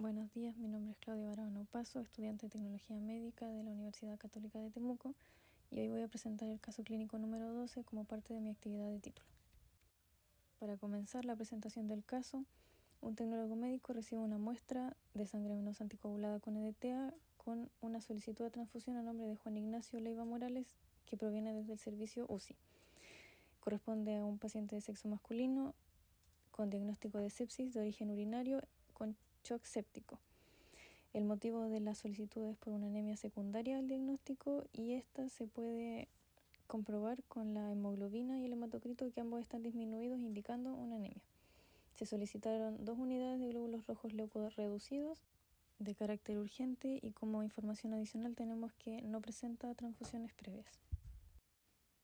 Buenos días, mi nombre es Claudia Barahona Opaso, estudiante de Tecnología Médica de la Universidad Católica de Temuco, y hoy voy a presentar el caso clínico número 12 como parte de mi actividad de título. Para comenzar la presentación del caso, un tecnólogo médico recibe una muestra de sangre venosa anticoagulada con EDTA con una solicitud de transfusión a nombre de Juan Ignacio Leiva Morales, que proviene desde el servicio UCI. Corresponde a un paciente de sexo masculino con diagnóstico de sepsis de origen urinario con shock séptico. El motivo de la solicitud es por una anemia secundaria al diagnóstico y esta se puede comprobar con la hemoglobina y el hematocrito, que ambos están disminuidos, indicando una anemia. Se solicitaron 2 unidades de glóbulos rojos leucorreducidos de carácter urgente, y como información adicional tenemos que no presenta transfusiones previas.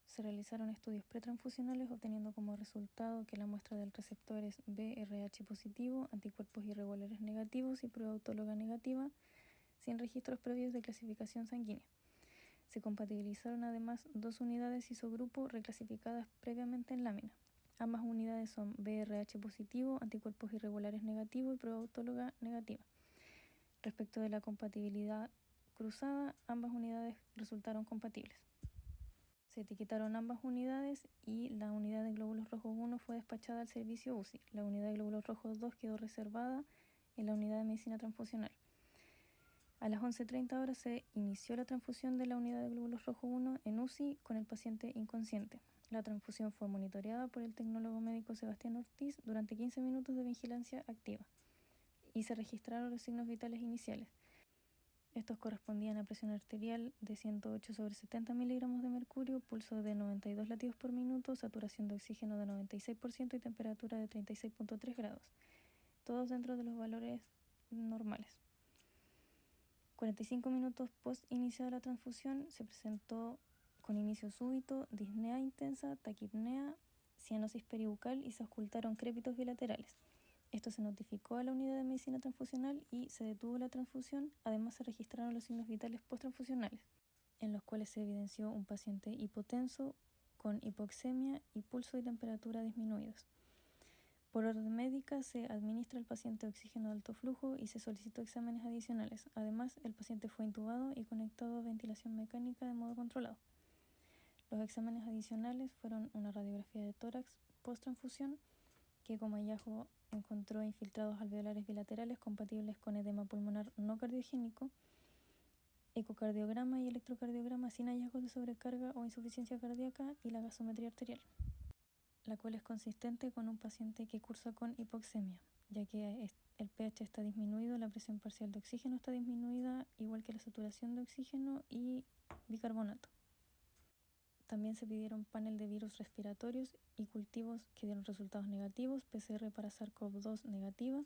Se realizaron estudios pretransfusionales obteniendo como resultado que la muestra del receptor es BRH positivo, anticuerpos irregulares negativos y prueba autóloga negativa, sin registros previos de clasificación sanguínea. Se compatibilizaron además 2 unidades isogrupo reclasificadas previamente en lámina. Ambas unidades son BRH positivo, anticuerpos irregulares negativo y prueba autóloga negativa. Respecto de la compatibilidad cruzada, ambas unidades resultaron compatibles. Se etiquetaron ambas unidades y la unidad de glóbulos rojos 1 fue despachada al servicio UCI. La unidad de glóbulos rojos 2 quedó reservada en la unidad de medicina transfusional. A las 11:30 horas se inició la transfusión de la unidad de glóbulos rojos 1 en UCI con el paciente inconsciente. La transfusión fue monitoreada por el tecnólogo médico Sebastián Ortiz durante 15 minutos de vigilancia activa y se registraron los signos vitales iniciales. Estos correspondían a presión arterial de 108/70 miligramos de mercurio, pulso de 92 latidos por minuto, saturación de oxígeno de 96% y temperatura de 36.3 grados, todos dentro de los valores normales. 45 minutos post inicio de la transfusión se presentó con inicio súbito, disnea intensa, taquipnea, cianosis peribucal y se auscultaron crépitos bilaterales. Esto se notificó a la unidad de medicina transfusional y se detuvo la transfusión. Además se registraron los signos vitales posttransfusionales, en los cuales se evidenció un paciente hipotenso con hipoxemia y pulso y temperatura disminuidos. Por orden médica se administra al paciente oxígeno de alto flujo y se solicitó exámenes adicionales. Además, el paciente fue intubado y conectado a ventilación mecánica de modo controlado. Los exámenes adicionales fueron una radiografía de tórax posttransfusión, que como hallazgo encontró infiltrados alveolares bilaterales compatibles con edema pulmonar no cardiogénico, ecocardiograma y electrocardiograma sin hallazgos de sobrecarga o insuficiencia cardíaca, y la gasometría arterial, la cual es consistente con un paciente que cursa con hipoxemia, ya que el pH está disminuido, la presión parcial de oxígeno está disminuida, igual que la saturación de oxígeno y bicarbonato. También se pidieron panel de virus respiratorios y cultivos que dieron resultados negativos, PCR para SARS-CoV-2 negativa,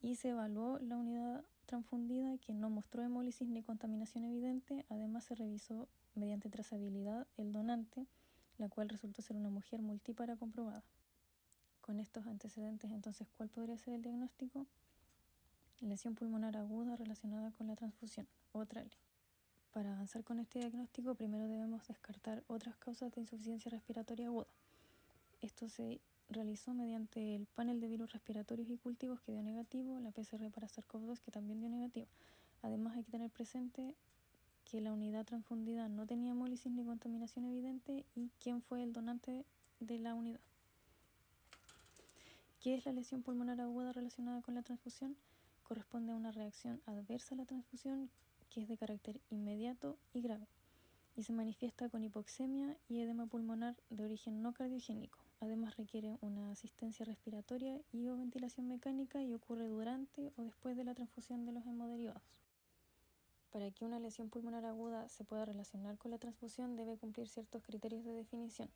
y se evaluó la unidad transfundida, que no mostró hemólisis ni contaminación evidente. Además se revisó mediante trazabilidad el donante, la cual resultó ser una mujer multípara comprobada. Con estos antecedentes, entonces, ¿cuál podría ser el diagnóstico? Lesión pulmonar aguda relacionada con la transfusión o TRALI. Para avanzar con este diagnóstico, primero debemos descartar otras causas de insuficiencia respiratoria aguda. Esto se realizó mediante el panel de virus respiratorios y cultivos, que dio negativo, la PCR para SARS-CoV-2, que también dio negativo. Además, hay que tener presente que la unidad transfundida no tenía hemólisis ni contaminación evidente y quién fue el donante de la unidad. ¿Qué es la lesión pulmonar aguda relacionada con la transfusión? Corresponde a una reacción adversa a la transfusión que es de carácter inmediato y grave, y se manifiesta con hipoxemia y edema pulmonar de origen no cardiogénico. Además requiere una asistencia respiratoria y o ventilación mecánica, y ocurre durante o después de la transfusión de los hemoderivados. Para que una lesión pulmonar aguda se pueda relacionar con la transfusión, debe cumplir ciertos criterios de definición.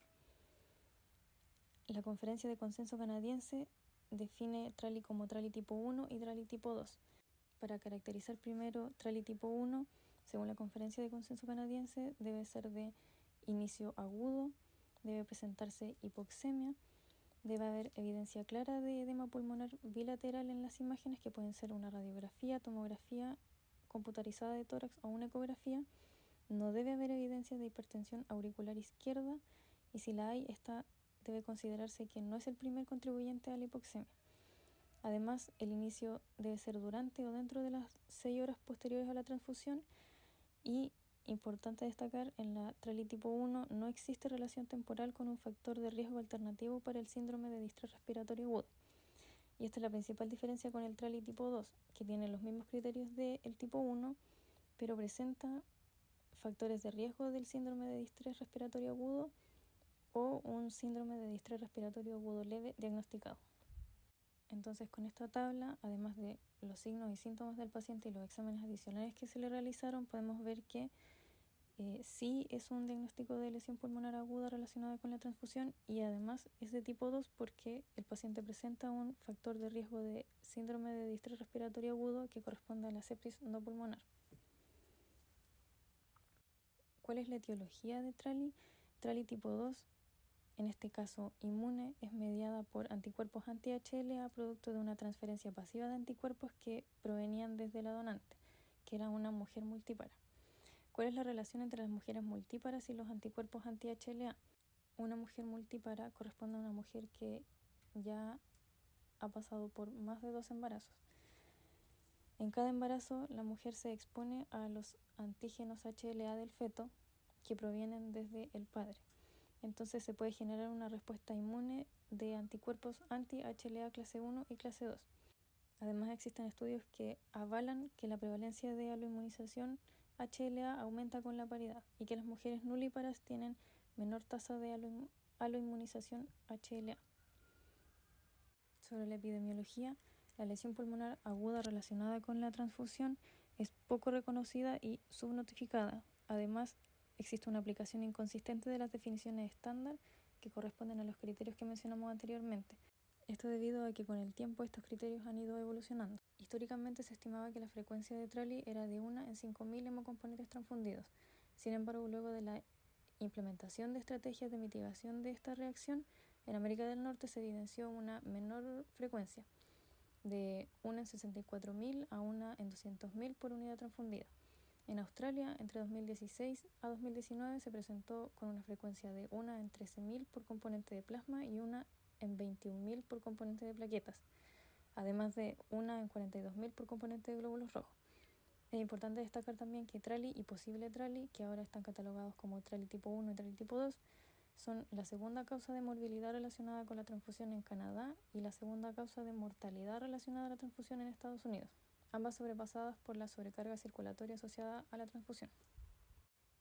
La Conferencia de Consenso Canadiense define TRALI como TRALI tipo 1 y TRALI tipo 2. Para caracterizar primero TRALI tipo 1, según la Conferencia de Consenso Canadiense, debe ser de inicio agudo, debe presentarse hipoxemia, debe haber evidencia clara de edema pulmonar bilateral en las imágenes, que pueden ser una radiografía, tomografía computarizada de tórax o una ecografía. No debe haber evidencia de hipertensión auricular izquierda, y si la hay, esta debe considerarse que no es el primer contribuyente a la hipoxemia. Además, el inicio debe ser durante o dentro de las 6 horas posteriores a la transfusión y, importante destacar, en la TRALI tipo 1 no existe relación temporal con un factor de riesgo alternativo para el síndrome de distrés respiratorio agudo. Y esta es la principal diferencia con el TRALI tipo 2, que tiene los mismos criterios del tipo 1, pero presenta factores de riesgo del síndrome de distrés respiratorio agudo o un síndrome de distrés respiratorio agudo leve diagnosticado. Entonces, con esta tabla, además de los signos y síntomas del paciente y los exámenes adicionales que se le realizaron, podemos ver que sí es un diagnóstico de lesión pulmonar aguda relacionada con la transfusión y además es de tipo 2 porque el paciente presenta un factor de riesgo de síndrome de distrés respiratorio agudo que corresponde a la sepsis no pulmonar. ¿Cuál es la etiología de TRALI? TRALI tipo 2, en este caso inmune, es mediada por anticuerpos anti-HLA producto de una transferencia pasiva de anticuerpos que provenían desde la donante, que era una mujer multípara. ¿Cuál es la relación entre las mujeres multíparas y los anticuerpos anti-HLA? Una mujer multípara corresponde a una mujer que ya ha pasado por más de 2 embarazos. En cada embarazo, la mujer se expone a los antígenos HLA del feto que provienen desde el padre. Entonces se puede generar una respuesta inmune de anticuerpos anti-HLA clase 1 y clase 2. Además existen estudios que avalan que la prevalencia de aloinmunización HLA aumenta con la paridad y que las mujeres nulíparas tienen menor tasa de aloinmunización HLA. Sobre la epidemiología, la lesión pulmonar aguda relacionada con la transfusión es poco reconocida y subnotificada. Además, existe una aplicación inconsistente de las definiciones estándar que corresponden a los criterios que mencionamos anteriormente. Esto debido a que con el tiempo estos criterios han ido evolucionando. Históricamente se estimaba que la frecuencia de TRALI era de 1 en 5.000 hemocomponentes transfundidos. Sin embargo, luego de la implementación de estrategias de mitigación de esta reacción, en América del Norte se evidenció una menor frecuencia, de 1 en 64.000 a 1 en 200.000 por unidad transfundida. En Australia, entre 2016 a 2019, se presentó con una frecuencia de 1 en 13.000 por componente de plasma y 1 en 21.000 por componente de plaquetas, además de 1 en 42.000 por componente de glóbulos rojos. Es importante destacar también que TRALI y posible TRALI, que ahora están catalogados como TRALI tipo 1 y TRALI tipo 2, son la segunda causa de morbilidad relacionada con la transfusión en Canadá y la segunda causa de mortalidad relacionada a la transfusión en Estados Unidos, ambas sobrepasadas por la sobrecarga circulatoria asociada a la transfusión.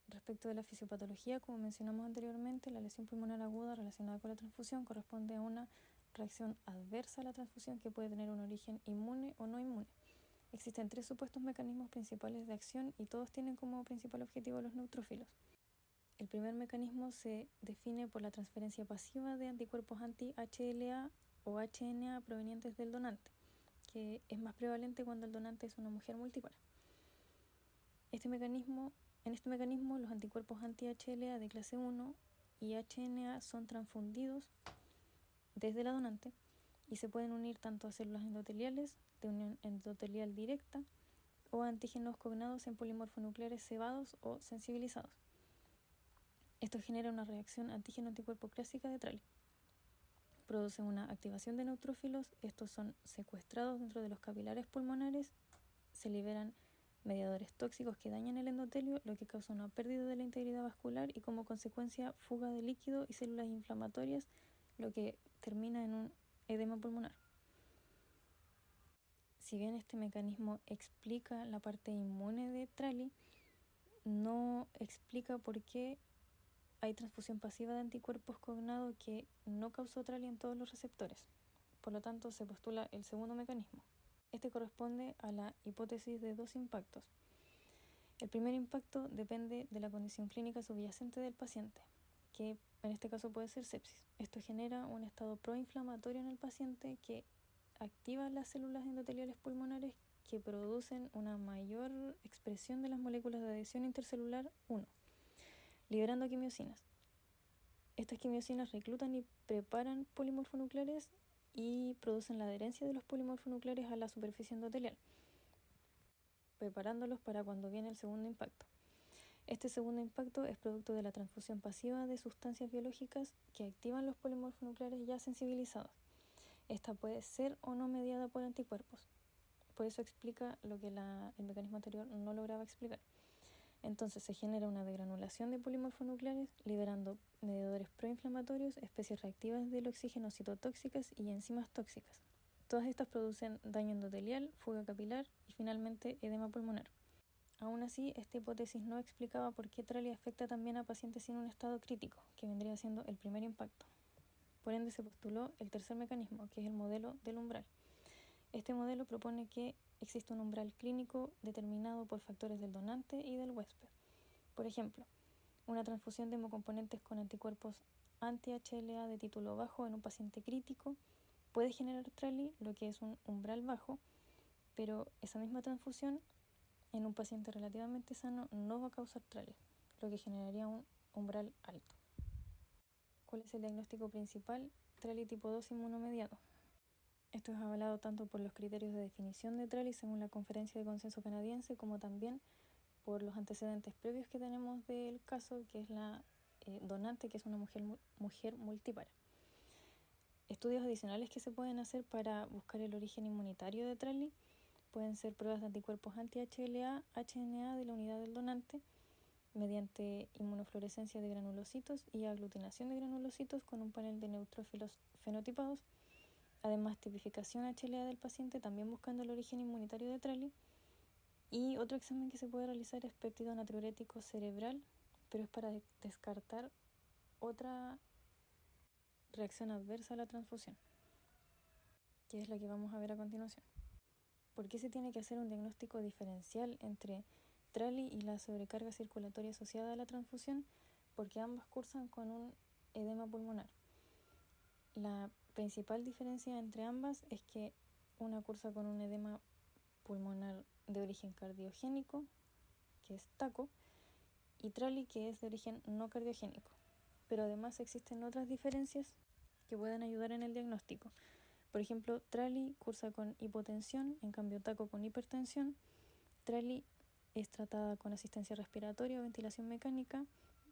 Respecto de la fisiopatología, como mencionamos anteriormente, la lesión pulmonar aguda relacionada con la transfusión corresponde a una reacción adversa a la transfusión que puede tener un origen inmune o no inmune. Existen 3 supuestos mecanismos principales de acción y todos tienen como principal objetivo los neutrófilos. El primer mecanismo se define por la transferencia pasiva de anticuerpos anti-HLA o HNA provenientes del donante, que es más prevalente cuando el donante es una mujer multípara. En este mecanismo, los anticuerpos anti-HLA de clase 1 y HNA son transfundidos desde la donante y se pueden unir tanto a células endoteliales de unión endotelial directa o a antígenos cognados en polimorfonucleares cebados o sensibilizados. Esto genera una reacción antígeno-anticuerpo clásica de TRALI. Produce una activación de neutrófilos, estos son secuestrados dentro de los capilares pulmonares, se liberan mediadores tóxicos que dañan el endotelio, lo que causa una pérdida de la integridad vascular y como consecuencia fuga de líquido y células inflamatorias, lo que termina en un edema pulmonar. Si bien este mecanismo explica la parte inmune de TRALI, no explica por qué hay transfusión pasiva de anticuerpos cognado que no causó TRALI en todos los receptores. Por lo tanto, se postula el segundo mecanismo. Este corresponde a la hipótesis de 2 impactos. El primer impacto depende de la condición clínica subyacente del paciente, que en este caso puede ser sepsis. Esto genera un estado proinflamatorio en el paciente que activa las células endoteliales pulmonares que producen una mayor expresión de las moléculas de adhesión intercelular 1, liberando quimiosinas. Estas quimiosinas reclutan y preparan polimorfonucleares y producen la adherencia de los polimorfonucleares a la superficie endotelial, preparándolos para cuando viene el segundo impacto. Este segundo impacto es producto de la transfusión pasiva de sustancias biológicas que activan los polimorfonucleares ya sensibilizados. Esta puede ser o no mediada por anticuerpos. Por eso explica lo que el mecanismo anterior no lograba explicar. Entonces se genera una degranulación de polimorfonucleares, liberando mediadores proinflamatorios, especies reactivas del oxígeno citotóxicas y enzimas tóxicas. Todas estas producen daño endotelial, fuga capilar y finalmente edema pulmonar. Aún así, esta hipótesis no explicaba por qué Trali afecta también a pacientes sin un estado crítico, que vendría siendo el primer impacto. Por ende se postuló el tercer mecanismo, que es el modelo del umbral. Este modelo propone que existe un umbral clínico determinado por factores del donante y del huésped. Por ejemplo, una transfusión de hemocomponentes con anticuerpos anti-HLA de título bajo en un paciente crítico puede generar Trali, lo que es un umbral bajo, pero esa misma transfusión en un paciente relativamente sano no va a causar Trali, lo que generaría un umbral alto. ¿Cuál es el diagnóstico principal? Trali tipo 2 inmunomediado. Esto es avalado tanto por los criterios de definición de Trali según la Conferencia de Consenso Canadiense, como también por los antecedentes previos que tenemos del caso, que es la donante, que es una mujer multípara. Estudios adicionales que se pueden hacer para buscar el origen inmunitario de Trali pueden ser pruebas de anticuerpos anti-HLA, HNA de la unidad del donante, mediante inmunofluorescencia de granulocitos y aglutinación de granulocitos con un panel de neutrófilos fenotipados. Además, tipificación HLA del paciente, también buscando el origen inmunitario de Trali. Y otro examen que se puede realizar es péptido natriurético cerebral, pero es para descartar otra reacción adversa a la transfusión, que es la que vamos a ver a continuación. ¿Por qué se tiene que hacer un diagnóstico diferencial entre Trali y la sobrecarga circulatoria asociada a la transfusión? Porque ambas cursan con un edema pulmonar. La principal diferencia entre ambas es que una cursa con un edema pulmonar de origen cardiogénico, que es TACO, y Trali, que es de origen no cardiogénico. Pero además existen otras diferencias que pueden ayudar en el diagnóstico. Por ejemplo, Trali cursa con hipotensión, en cambio TACO con hipertensión. Trali es tratada con asistencia respiratoria o ventilación mecánica,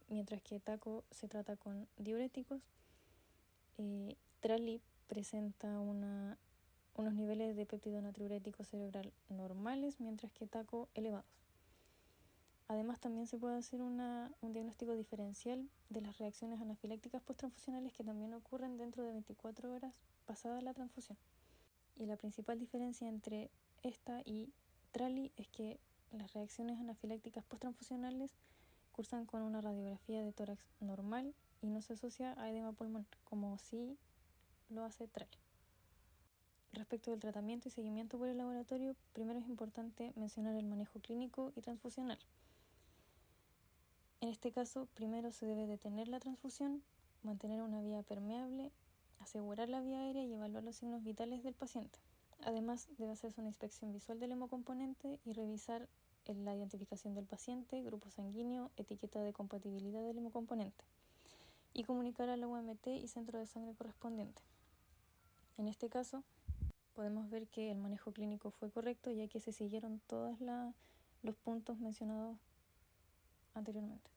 mientras que TACO se trata con diuréticos. Trali presenta unos niveles de péptido natriurético cerebral normales, mientras que TACO elevados. Además, también se puede hacer un diagnóstico diferencial de las reacciones anafilácticas posttransfusionales que también ocurren dentro de 24 horas pasada la transfusión. Y la principal diferencia entre esta y Trali es que las reacciones anafilácticas posttransfusionales cursan con una radiografía de tórax normal y no se asocia a edema pulmonar, como sí lo hace Trali. Respecto del tratamiento y seguimiento por el laboratorio, primero es importante mencionar el manejo clínico y transfusional. En este caso, primero se debe detener la transfusión, mantener una vía permeable, asegurar la vía aérea y evaluar los signos vitales del paciente. Además, debe hacerse una inspección visual del hemocomponente y revisar la identificación del paciente, grupo sanguíneo, etiqueta de compatibilidad del hemocomponente y comunicar a la UMT y centro de sangre correspondiente. En este caso, podemos ver que el manejo clínico fue correcto, ya que se siguieron todos los puntos mencionados anteriormente.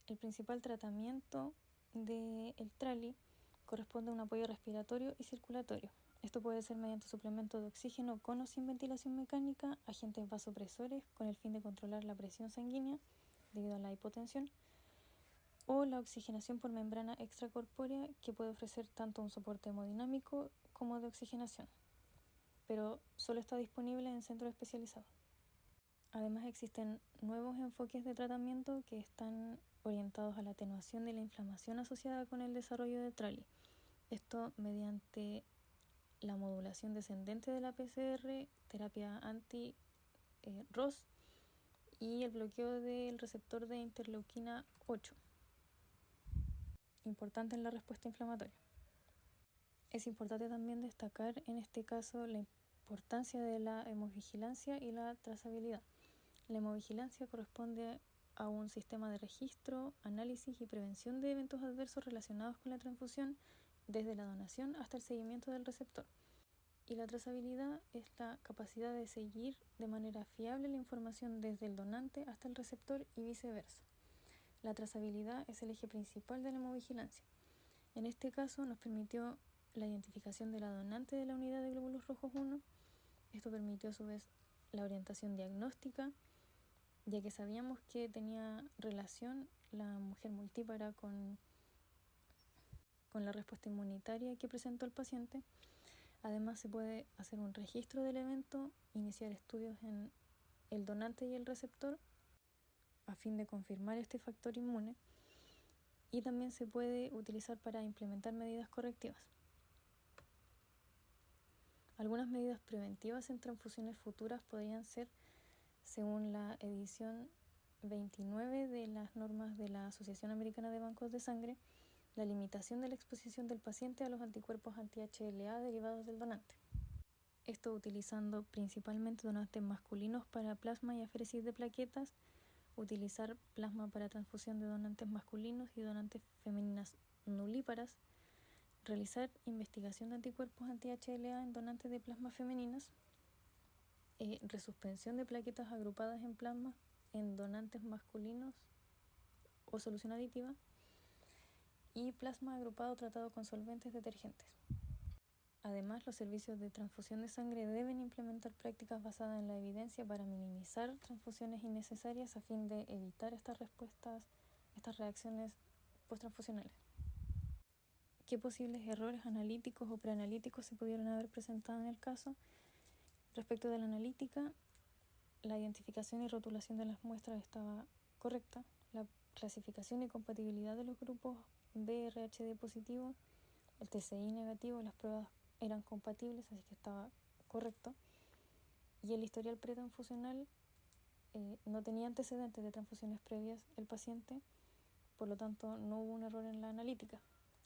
El principal tratamiento del Trali corresponde a un apoyo respiratorio y circulatorio. Esto puede ser mediante suplemento de oxígeno con o sin ventilación mecánica, agentes vasopresores con el fin de controlar la presión sanguínea debido a la hipotensión, o la oxigenación por membrana extracorpórea, que puede ofrecer tanto un soporte hemodinámico como de oxigenación, pero solo está disponible en centros especializados. Además, existen nuevos enfoques de tratamiento que están orientados a la atenuación de la inflamación asociada con el desarrollo de Trali. Esto mediante la modulación descendente de la PCR, terapia anti-ROS y el bloqueo del receptor de interleuquina 8, importante en la respuesta inflamatoria. Es importante también destacar en este caso la importancia de la hemovigilancia y la trazabilidad. La hemovigilancia corresponde a un sistema de registro, análisis y prevención de eventos adversos relacionados con la transfusión desde la donación hasta el seguimiento del receptor. Y la trazabilidad es la capacidad de seguir de manera fiable la información desde el donante hasta el receptor y viceversa. La trazabilidad es el eje principal de la hemovigilancia. En este caso nos permitió la identificación de la donante de la unidad de glóbulos rojos 1. Esto permitió a su vez la orientación diagnóstica, ya que sabíamos que tenía relación la mujer multípara con la respuesta inmunitaria que presentó el paciente. Además, se puede hacer un registro del evento, iniciar estudios en el donante y el receptor a fin de confirmar este factor inmune, y también se puede utilizar para implementar medidas correctivas. Algunas medidas preventivas en transfusiones futuras podrían ser, según la edición 29 de las normas de la Asociación Americana de Bancos de Sangre, la limitación de la exposición del paciente a los anticuerpos anti-HLA derivados del donante. Esto utilizando principalmente donantes masculinos para plasma y aféresis de plaquetas, utilizar plasma para transfusión de donantes masculinos y donantes femeninas nulíparas, realizar investigación de anticuerpos anti-HLA en donantes de plasma femeninas, resuspensión de plaquetas agrupadas en plasma en donantes masculinos o solución aditiva, y plasma agrupado tratado con solventes detergentes. Además, los servicios de transfusión de sangre deben implementar prácticas basadas en la evidencia para minimizar transfusiones innecesarias a fin de evitar estas reacciones posttransfusionales. ¿Qué posibles errores analíticos o preanalíticos se pudieron haber presentado en el caso? Respecto de la analítica, la identificación y rotulación de las muestras estaba correcta. La clasificación y compatibilidad de los grupos BRHD positivo, el TCI negativo, las pruebas eran compatibles, así que estaba correcto. Y el historial pretransfusional no tenía antecedentes de transfusiones previas el paciente, por lo tanto no hubo un error en la analítica.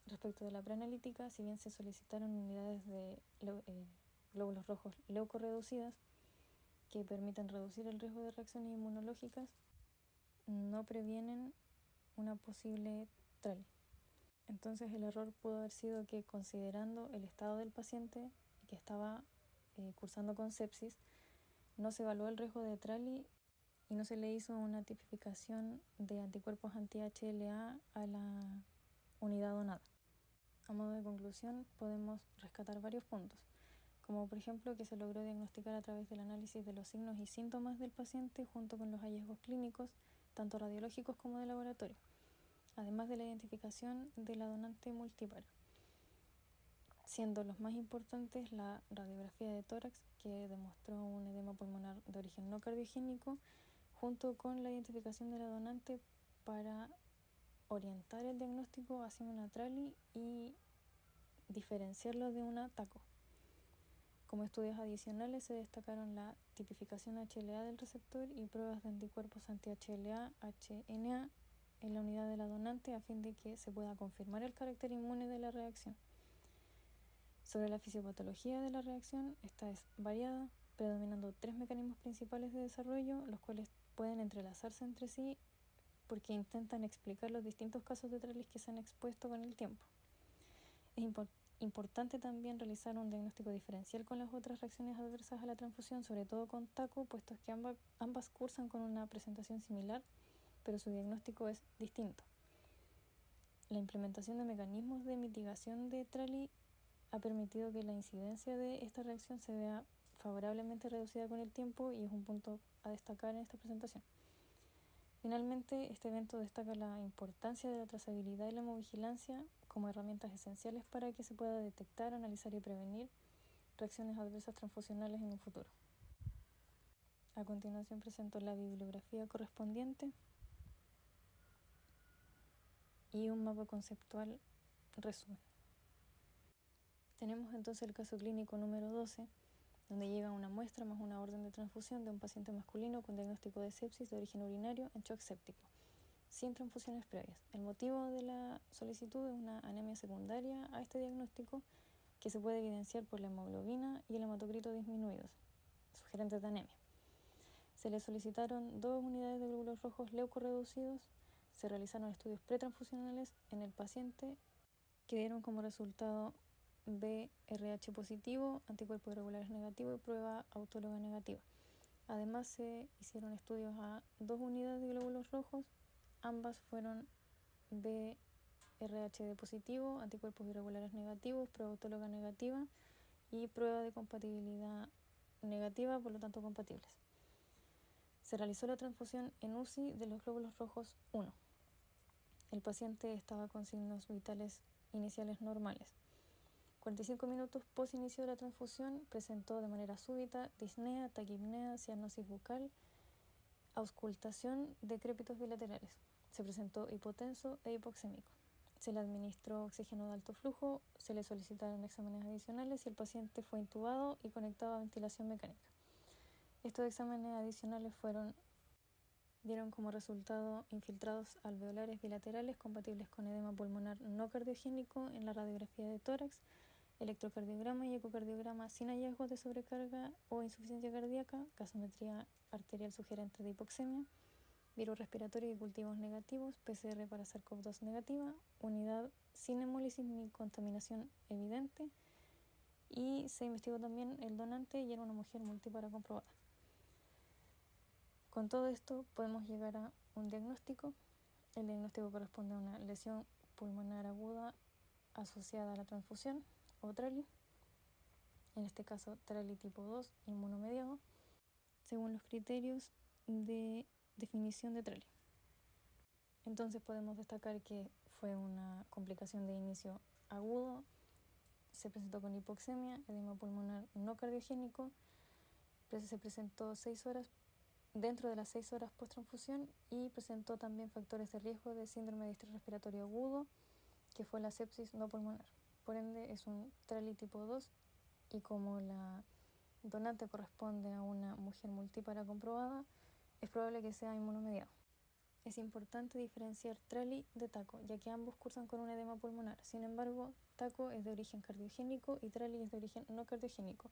Respecto de la preanalítica, si bien se solicitaron unidades de glóbulos rojos leucorreducidas que permiten reducir el riesgo de reacciones inmunológicas, no previenen una posible TRALI. Entonces el error pudo haber sido que, considerando el estado del paciente y que estaba cursando con sepsis, no se evaluó el riesgo de TRALI y no se le hizo una tipificación de anticuerpos anti-HLA a la unidad donada. A modo de conclusión, podemos rescatar varios puntos, como por ejemplo que se logró diagnosticar a través del análisis de los signos y síntomas del paciente junto con los hallazgos clínicos, tanto radiológicos como de laboratorio, además de la identificación de la donante multípara, siendo los más importantes la radiografía de tórax, que demostró un edema pulmonar de origen no cardiogénico, junto con la identificación de la donante para orientar el diagnóstico hacia una TRALI y diferenciarlo de una TACO. Como estudios adicionales se destacaron la tipificación HLA del receptor y pruebas de anticuerpos anti-HLA, HNA, en la unidad de la donante a fin de que se pueda confirmar el carácter inmune de la reacción. Sobre la fisiopatología de la reacción, esta es variada, predominando 3 mecanismos principales de desarrollo, los cuales pueden entrelazarse entre sí porque intentan explicar los distintos casos de TRALIs que se han expuesto con el tiempo. Es importante también realizar un diagnóstico diferencial con las otras reacciones adversas a la transfusión, sobre todo con TACO, puesto que ambas cursan con una presentación similar, pero su diagnóstico es distinto. La implementación de mecanismos de mitigación de TRALI ha permitido que la incidencia de esta reacción se vea favorablemente reducida con el tiempo y es un punto a destacar en esta presentación. Finalmente, este evento destaca la importancia de la trazabilidad y la hemovigilancia como herramientas esenciales para que se pueda detectar, analizar y prevenir reacciones adversas transfusionales en un futuro. A continuación presento la bibliografía correspondiente y un mapa conceptual resumen. Tenemos entonces el caso clínico número 12, donde llega una muestra más una orden de transfusión de un paciente masculino con diagnóstico de sepsis de origen urinario en shock séptico, sin transfusiones previas. El motivo de la solicitud es una anemia secundaria a este diagnóstico que se puede evidenciar por la hemoglobina y el hematocrito disminuidos, sugerentes de anemia. Se le solicitaron 2 unidades de glóbulos rojos leucorreducidos, se realizaron estudios pretransfusionales en el paciente que dieron como resultado BRH positivo, anticuerpos regulares negativo y prueba autóloga negativa. Además se hicieron estudios a 2 unidades de glóbulos rojos, ambas fueron BRH RHD positivo, anticuerpos irregulares negativos, prueba autóloga negativa y prueba de compatibilidad negativa, por lo tanto compatibles. Se realizó la transfusión en UCI de los glóbulos rojos 1. El paciente estaba con signos vitales iniciales normales. 45 minutos post inicio de la transfusión presentó de manera súbita disnea, taquipnea, cianosis bucal, auscultación, decrépitos bilaterales. Se presentó hipotenso e hipoxémico. Se le administró oxígeno de alto flujo, se le solicitaron exámenes adicionales y el paciente fue intubado y conectado a ventilación mecánica. Estos exámenes adicionales dieron como resultado infiltrados alveolares bilaterales compatibles con edema pulmonar no cardiogénico en la radiografía de tórax, electrocardiograma y ecocardiograma sin hallazgos de sobrecarga o insuficiencia cardíaca, gasometría arterial sugerente de hipoxemia, virus respiratorio y cultivos negativos, PCR para SARS-CoV-2 negativa, unidad sin hemólisis ni contaminación evidente, y se investigó también el donante y era una mujer multípara comprobada. Con todo esto podemos llegar a un diagnóstico. El diagnóstico corresponde a una lesión pulmonar aguda asociada a la transfusión o TRALI, en este caso TRALI tipo 2 inmunomediado, según los criterios de definición de TRALI. Entonces podemos destacar que fue una complicación de inicio agudo, se presentó con hipoxemia, edema pulmonar no cardiogénico, se presentó 6 horas dentro de las 6 horas post-transfusión y presentó también factores de riesgo de síndrome de distrés respiratorio agudo, que fue la sepsis no pulmonar. Por ende, es un TRALI tipo 2 y como la donante corresponde a una mujer multípara comprobada, es probable que sea inmunomediado. Es importante diferenciar TRALI de TACO, ya que ambos cursan con un edema pulmonar. Sin embargo, TACO es de origen cardiogénico y TRALI es de origen no cardiogénico.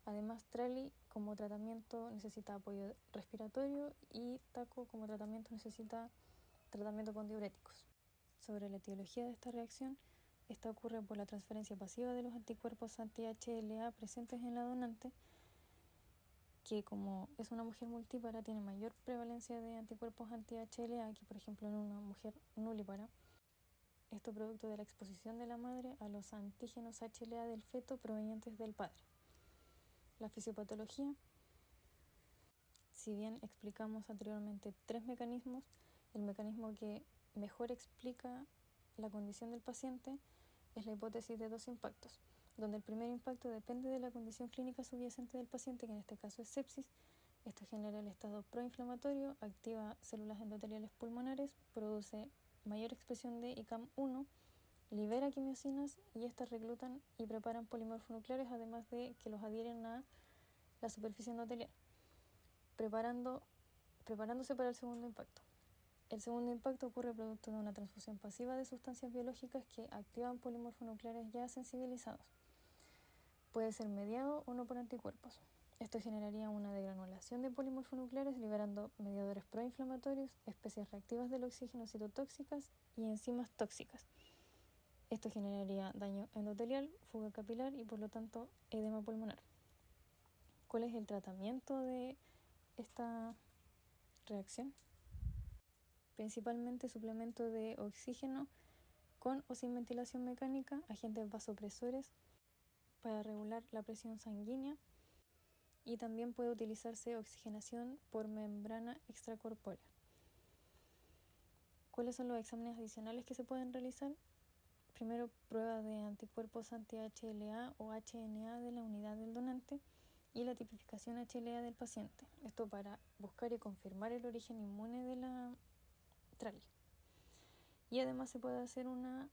Además, TRALI como tratamiento necesita apoyo respiratorio y TACO como tratamiento necesita tratamiento con diuréticos. Sobre la etiología de esta reacción, esta ocurre por la transferencia pasiva de los anticuerpos anti-HLA presentes en la donante, que como es una mujer multípara tiene mayor prevalencia de anticuerpos anti-HLA que por ejemplo en una mujer nulípara. Esto producto de la exposición de la madre a los antígenos HLA del feto provenientes del padre. La fisiopatología, si bien explicamos anteriormente 3 mecanismos, el mecanismo que mejor explica la condición del paciente es la hipótesis de 2 impactos, donde el primer impacto depende de la condición clínica subyacente del paciente, que en este caso es sepsis. Esto genera el estado proinflamatorio, activa células endoteliales pulmonares, produce mayor expresión de ICAM-1, libera quimiosinas y estas reclutan y preparan polimorfonucleares, además de que los adhieren a la superficie endotelial, preparándose para el segundo impacto. El segundo impacto ocurre producto de una transfusión pasiva de sustancias biológicas que activan polimorfonucleares ya sensibilizados. Puede ser mediado o no por anticuerpos. Esto generaría una degranulación de polimorfonucleares liberando mediadores proinflamatorios, especies reactivas del oxígeno citotóxicas y enzimas tóxicas. Esto generaría daño endotelial, fuga capilar y por lo tanto edema pulmonar. ¿Cuál es el tratamiento de esta reacción? Principalmente suplemento de oxígeno con o sin ventilación mecánica, agentes vasopresores para regular la presión sanguínea y también puede utilizarse oxigenación por membrana extracorpórea. ¿Cuáles son los exámenes adicionales que se pueden realizar? Primero, prueba de anticuerpos anti-HLA o HNA de la unidad del donante y la tipificación HLA del paciente. Esto para buscar y confirmar el origen inmune de la TRALI. Y además se puede hacer un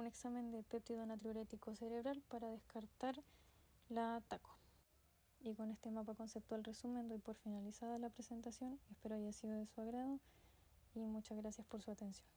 examen de péptido natriurético cerebral para descartar la TACO. Y con este mapa conceptual resumen doy por finalizada la presentación. Espero haya sido de su agrado y muchas gracias por su atención.